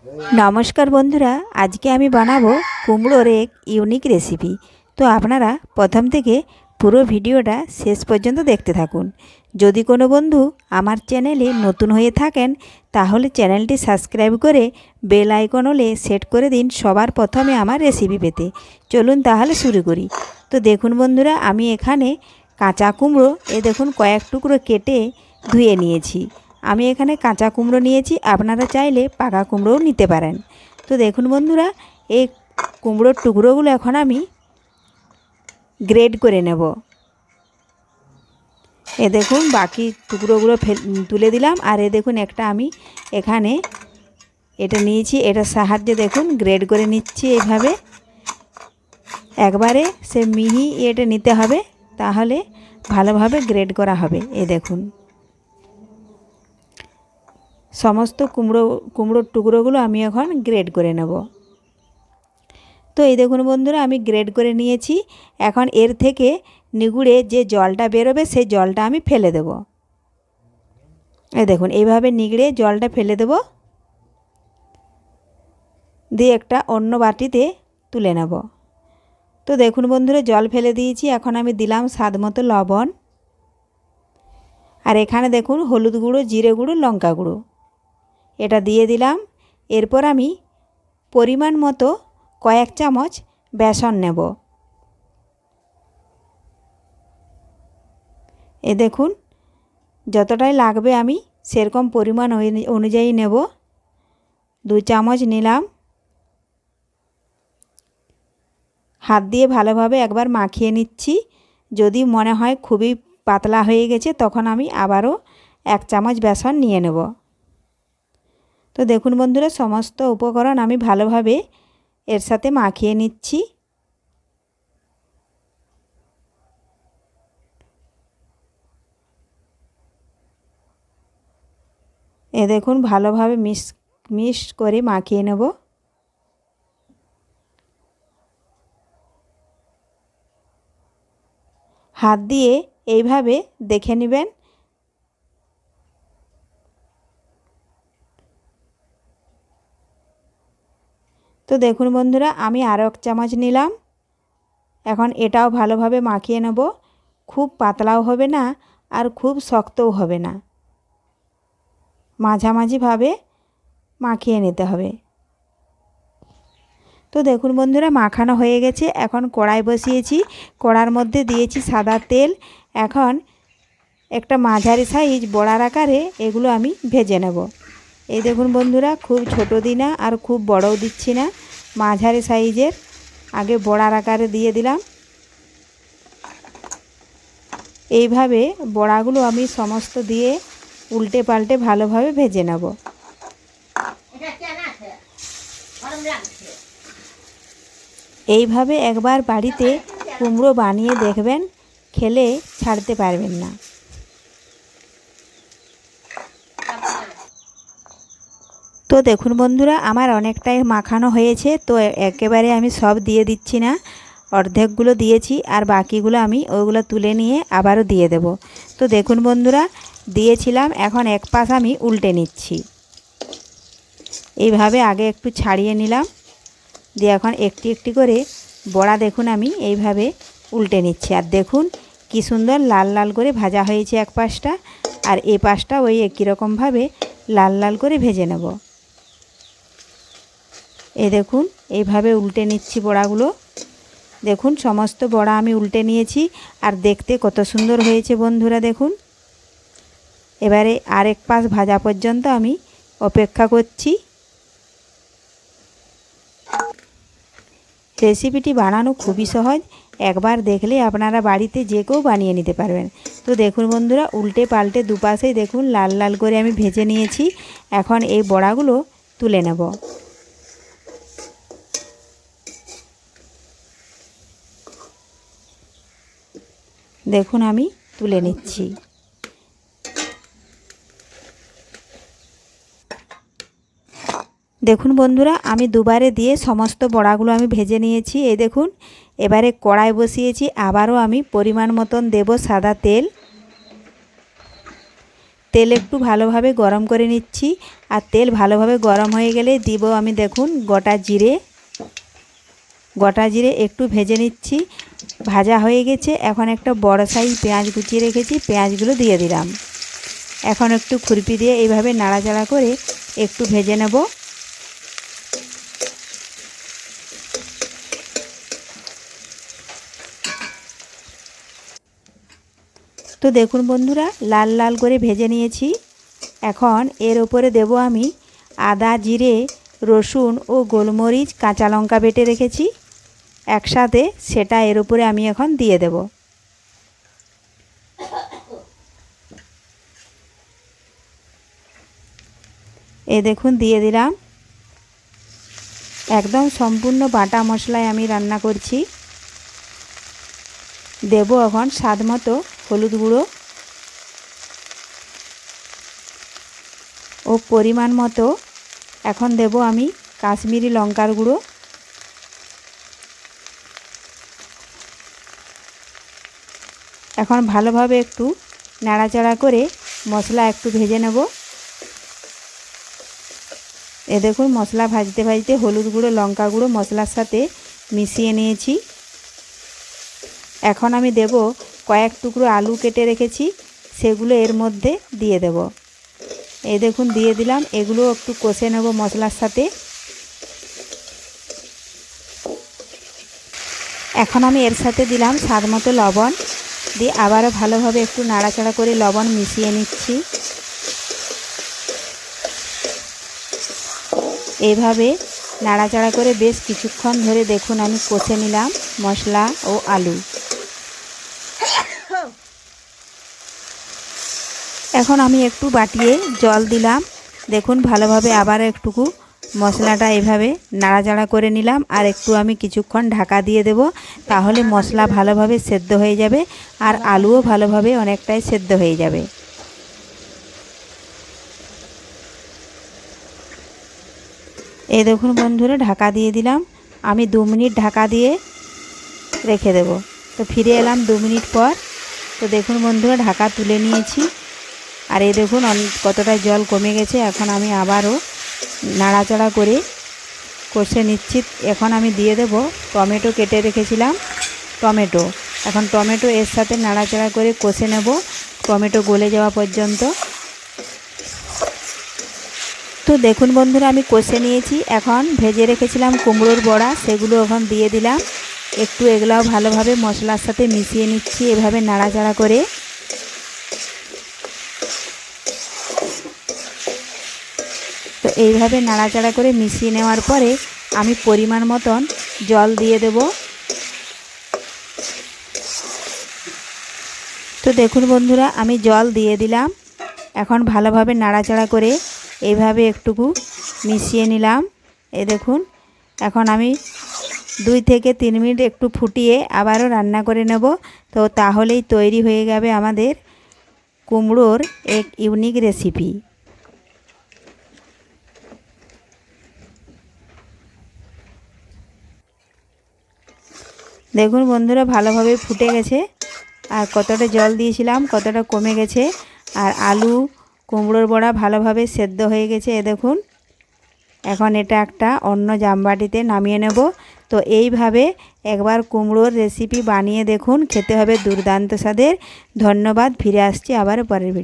নমস্কার বন্ধুরা, আজকে আমি বানাবো কুমড়োর এক ইউনিক রেসিপি। তো আপনারা প্রথম থেকে পুরো ভিডিওটা শেষ পর্যন্ত দেখতে থাকুন। যদি কোনো বন্ধু আমার চ্যানেলে নতুন হয়ে থাকেন তাহলে চ্যানেলটি সাবস্ক্রাইব করে বেল আইকন হলে সেট করে দিন সবার প্রথমে আমার রেসিপি পেতে। চলুন তাহলে শুরু করি। তো দেখুন বন্ধুরা, আমি এখানে কাঁচা কুমড়ো দেখুন কয়েক টুকরো কেটে ধুয়ে নিয়েছি। আমি এখানে কাঁচা কুমড়ো নিয়েছি, আপনারা চাইলে পাকা কুমড়োও নিতে পারেন। তো দেখুন বন্ধুরা, এই কুমড়োর টুকরোগুলো এখন আমি গ্রেড করে নেব। দেখুন বাকি টুকরোগুলো তুলে দিলাম। আর দেখুন একটা আমি এখানে এটা নিয়েছি, এটার সাহায্যে দেখুন গ্রেড করে নিচ্ছি। এইভাবে একবারে সে মিহি এটা নিতে হবে, তাহলে ভালোভাবে গ্রেড করা হবে। দেখুন সমস্ত কুমড়োর টুকরোগুলো আমি এখন গ্রেড করে নেব। তো দেখুন বন্ধুরা, আমি গ্রেড করে নিয়েছি। এখন এর থেকে নিগুড়ে যে জলটা বেরোবে সেই জলটা আমি ফেলে দেব। দেখুন এইভাবে নিগড়ে জলটা ফেলে দেব, দিয়ে একটা অন্য বাটিতে তুলে নেব। তো দেখুন বন্ধুরা, জল ফেলে দিয়েছি। এখন আমি দিলাম স্বাদ মতো লবণ, আর এখানে দেখুন হলুদ গুঁড়ো, জিরে গুঁড়ো, লঙ্কা গুঁড়ো এটা দিয়ে দিলাম। এরপর আমি পরিমাণ মতো কয়েক চামচ বেসন নেব। দেখুন যতটাই লাগবে আমি সেরকম পরিমাণ অনুযায়ী নেব। 2 চামচ নিলাম। হাত দিয়ে ভালোভাবে একবার মাখিয়ে নিচ্ছি। যদি মনে হয় খুবই পাতলা হয়ে গেছে তখন আমি আবারও 1 চামচ বেসন নিয়ে নেব। তো দেখুন বন্ধুরা, সমস্ত উপকরণ আমি ভালোভাবে এর সাথে মাখিয়ে নিচ্ছি। দেখুন ভালোভাবে মিক্স করে মাখিয়ে নেব। হাত দিয়ে এইভাবে দেখে নেবেন। তো দেখুন বন্ধুরা, আমি আরও 1 চামচ নিলাম। এখন এটাও ভালোভাবে মাখিয়ে নেব। খুব পাতলাও হবে না আর খুব শক্তও হবে না, মাঝামাঝিভাবে মাখিয়ে নিতে হবে। তো দেখুন বন্ধুরা, মাখানো হয়ে গেছে। এখন কড়াই বসিয়েছি, কড়ার মধ্যে দিয়েছি সাদা তেল। এখন একটা মাঝারি সাইজ বড়ার আকারে এগুলো আমি ভেজে নেব। দেখুন বন্ধুরা, খুব ছোটো দিই না আর খুব বড়ও দিচ্ছি না, মাঝারি সাইজের আগে বড়ার আকারে দিয়ে দিলাম। এইভাবে বড়াগুলো আমি সমস্ত দিয়ে উল্টে পাল্টে ভালোভাবে ভেজে নেব। এইভাবে একবার বাড়িতে কুমড়ো বানিয়ে দেখবেন, খেলে ছাড়তে পারবেন না। তো দেখুন বন্ধুরা, আমার অনেকটাই মাখানো হয়েছে। তো একেবারে আমি সব দিয়ে দিচ্ছি না, অর্ধেকগুলো দিয়েছি আর বাকিগুলো আমি ওইগুলো তুলে নিয়ে আবারও দিয়ে দেব। তো দেখুন বন্ধুরা, দিয়েছিলাম, এখন এক পাশ আমি উল্টে নিচ্ছি। এইভাবে আগে একটু ছাড়িয়ে নিলাম, দিয়ে এখন একটি একটি করে বড়া দেখুন আমি এইভাবে উল্টে নিচ্ছি। আর দেখুন কি সুন্দর লাল লাল করে ভাজা হয়েছে এক পাশটা, আর এই পাশটা ওই একই রকমভাবে লাল লাল করে ভেজে নেব। দেখুন এইভাবে উল্টে নিচ্ছি বড়াগুলো। দেখুন সমস্ত বড়া আমি উল্টে নিয়েছি, আর দেখতে কত সুন্দর হয়েছে বন্ধুরা দেখুন। এবারে আরেক পাশ ভাজা পর্যন্ত আমি অপেক্ষা করছি। রেসিপিটি বানানো খুবই সহজ, একবার দেখলে আপনারা বাড়িতে যে কেউ বানিয়ে নিতে পারবেন। তো দেখুন বন্ধুরা, উল্টে পাল্টে দুপাশেই দেখুন লাল লাল করে আমি ভেজে নিয়েছি। এখন এই বড়াগুলো তুলে নেব। দেখুন আমি তুলে নিচ্ছি। দেখুন বন্ধুরা, আমি দুবারে দিয়ে সমস্ত বড়াগুলো আমি ভেজে নিয়েছি। দেখুন এবারে কড়াই বসিয়েছি, আবারও আমি পরিমাণ মতন দেব সাদা তেল। তেল একটু ভালোভাবে গরম করে নিচ্ছি। আর তেল ভালোভাবে গরম হয়ে গেলে দিব আমি দেখুন গোটা জিরে একটু ভেজে নিচ্ছি। ভাজা হয়ে গেছে। এখন একটা বড় সাইজ পেঁয়াজ কুচিয়ে রেখেছি, পেঁয়াজগুলো দিয়ে দিলাম। এখন একটু খুরপি দিয়ে এইভাবে নাড়াচাড়া করে একটু ভেজে নেব। তো দেখুন বন্ধুরা, লাল লাল করে ভেজে নিয়েছি। এখন এর উপরে দেব আমি আদা, জিরে, রসুন ও গোলমরিচ, কাঁচা লঙ্কা বেটে রেখেছি একসাথে, সেটা এর উপরে আমি এখন দিয়ে দেব। দেখুন দিয়ে দিলাম। একদম সম্পূর্ণ বাটা মশলায় আমি রান্না করছি। দেব এখন স্বাদ মতো হলুদ গুঁড়ো ও পরিমাণ মতো এখন দেব আমি কাশ্মীরি লঙ্কার গুঁড়ো। এখন ভালোভাবে একটু নাড়াচাড়া করে মশলা একটু ভেজে নেব। দেখুন মশলা ভাজতে ভাজতে হলুদ গুঁড়ো, লঙ্কা গুঁড়ো মশলার সাথে মিশিয়ে নিয়েছি। এখন আমি দেব কয়েক টুকরো আলু কেটে রেখেছি, সেগুলো এর মধ্যে দিয়ে দেব। দেখুন দিয়ে দিলাম। এগুলো একটু কষে নেব মশলার সাথে। এখন আমি এর সাথে দিলাম স্বাদ মতো লবণ, দিয়ে আবারও ভালোভাবে একটু নাড়াচাড়া করে লবণ মিশিয়ে নিচ্ছি। এইভাবে নাড়াচাড়া করে বেশ কিছুক্ষণ ধরে দেখুন আমি কষে নিলাম মশলা ও আলু। এখন আমি একটু বাটিয়ে জল দিলাম। দেখুন ভালোভাবে আবার একটুকু মশলাটা এভাবে নাড়াচাড়া করে নিলাম। আর একটু আমি কিছুক্ষণ ঢাকা দিয়ে দেব, তাহলে মশলা ভালোভাবে সেদ্ধ হয়ে যাবে আর আলুও ভালোভাবে অনেকটাই সেদ্ধ হয়ে যাবে। দেখুন বন্ধুরা, ঢাকা দিয়ে দিলাম। আমি 2 মিনিট ঢাকা দিয়ে রেখে দেব। তো ফিরে এলাম 2 মিনিট পর। তো দেখুন বন্ধুরা, ঢাকা তুলে নিয়েছি। আর দেখুন কতটা জল কমে গেছে। এখন আমি আবারও নাড়াচাড়া করে কষে নিচ্ছি। এখন আমি দিয়ে দেব টমেটো কেটে রেখেছিলাম, টমেটো। এখন টমেটো এর সাথে নাড়াচাড়া করে কষে নেব টমেটো গলে যাওয়া পর্যন্ত। তো দেখুন বন্ধুরা, আমি কষে নিয়েছি। এখন ভেজে রেখেছিলাম কুমড়োর বড়া, সেগুলো এখন দিয়ে দিলাম। একটু এগুলাও ভালোভাবে মশলার সাথে মিশিয়ে নিচ্ছি এভাবে নাড়াচাড়া করে। তো এইভাবে নাড়াচাড়া করে মিশিয়ে নেওয়ার পরে আমি পরিমাণ মতন জল দিয়ে দেব। তো দেখুন বন্ধুরা, আমি জল দিয়ে দিলাম। এখন ভালোভাবে নাড়াচাড়া করে এইভাবে একটুকু মিশিয়ে নিলাম। দেখুন এখন আমি 2 থেকে 3 মিনিট একটু ফুটিয়ে আবারও রান্না করে নেব। তো তাহলেই তৈরি হয়ে যাবে আমাদের কুমড়োর এক ইউনিক রেসিপি। দেখুন বন্ধুরা, ভালোভাবে ফুটে গেছে। আর কতটা জল দিয়েছিলাম কতটা কমে গেছে। আর আলু কুমড়োর বড়া ভালোভাবে সেদ্ধ হয়ে গেছে। দেখুন এখন এটা একটা অন্য জামবাটিতে নামিয়ে নেব। তো এইভাবে একবার কুমড়োর রেসিপি বানিয়ে দেখুন, খেতে হবে দুর্দান্ত স্বাদের। ধন্যবাদ। ফিরে আসছি আবার পরের ভিডিও।